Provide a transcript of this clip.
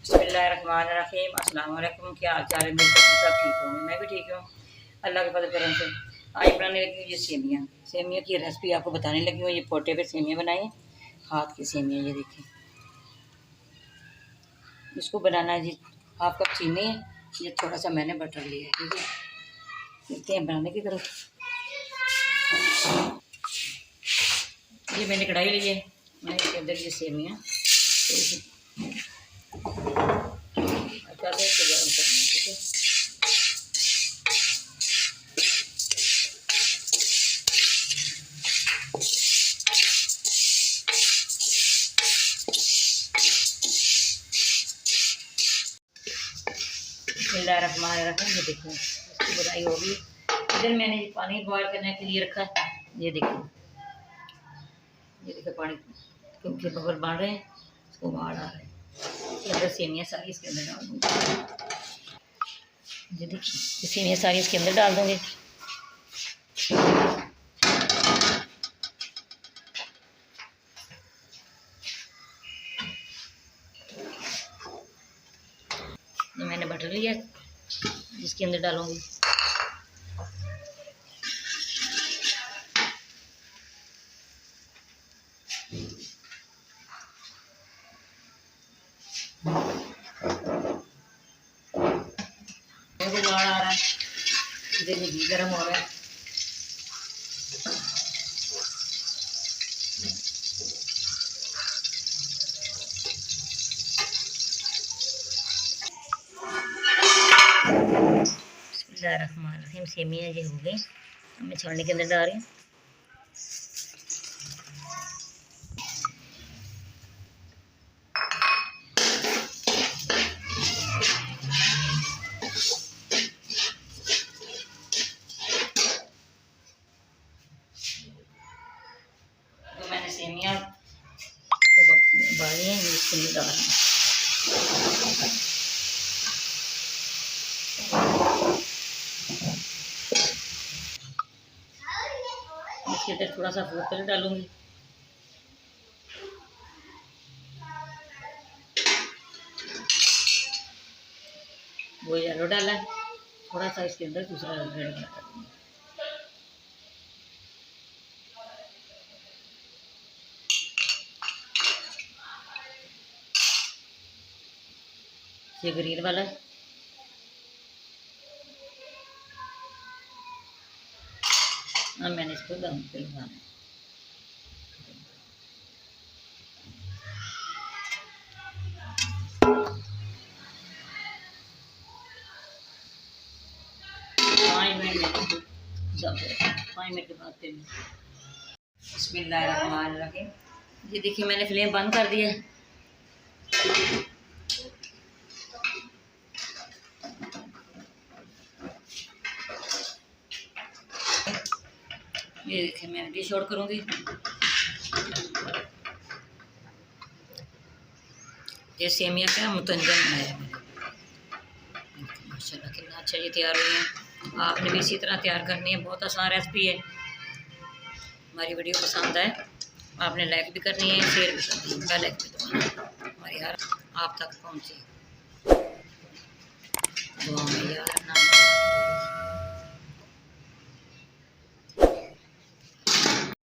बिस्मिल्लाहिर्रहमानिर्रहीम। अस्सलाम वालेकुम। क्या हाल चाल है? मेरे तो सब ठीक होंगे, मैं भी ठीक हूँ अल्लाह के फजल करम से। आज बनाने लगी हूँ ये सेमियाँ की रेसिपी आपको बताने लगी हूँ। ये पोटे पे सेमियाँ बनाई, हाथ की सेमियाँ, ये देखिए। इसको बनाना है जी, हाफ कप चीनी है, ये थोड़ा सा मैंने बटर लिया है, ठीक है। देखते हैं बनाने की तरफ। ये मैंने कढ़ाई ली है, मैं इसके अंदर ये सेमियाँ अच्छा से इसको गर्म करना है, ठीक है। बिस्मिल्लाहिर्रहमानिर्रहीम। ये देखो इसकी बुनाई होगी। इधर मैंने पानी बॉयल करने के लिए रखा है, ये देखो, ये देखो पानी क्योंकि बबल बन रहे हैं, इसको उबाल आ रहा है। इसके अंदर सेमियाँ सारी इसके अंदर डाल दूँगी। ये देखिए ये सेमियाँ सारी इसके अंदर डाल दूँगी। ये मैंने बटर लिया जिसके अंदर डालूँगी। उबाल आ रहा है, इधर में घी गर्म हो रहा है। बिस्मिल्लाहिर्रहमानिर्रहीम। सेमियाँ ये हो गई, मैं छोड़ने के अंदर डाल रही हूँ। तो मैंने सेमियाँ उबाली हैं, इसके अंदर डाल रही हूँ। इसके अंदर थोड़ा सा फूड कलर डालूंगी। वो येलो डाला है, थोड़ा सा इसके अंदर दूसरा रेड कलर डालूंगी। ये ग्रीन वाला है, अब मैंने इसको दम पे लगाना है। पाँच मिनट के बाद फिर बिस्मिल्लाहिर्रहमानिर्रहीम। ये देखिए मैंने फ्लेम बंद कर दिया है। ये देखिए मैं डिश आउट करूँगी। ये सेमियाँ क्या मुतंजन बनाया है मैंने, माशाल्लाह कितना अच्छा ये तैयार हुई है। आपने भी इसी तरह तैयार करनी है, बहुत आसान रेसिपी है। हमारी वीडियो पसंद आए आपने लाइक भी करनी है, शेयर भी करनी है, बेल आइकन भी दबाना है हमारी हर आप तक पहुँचे। दुआ में याद रखना।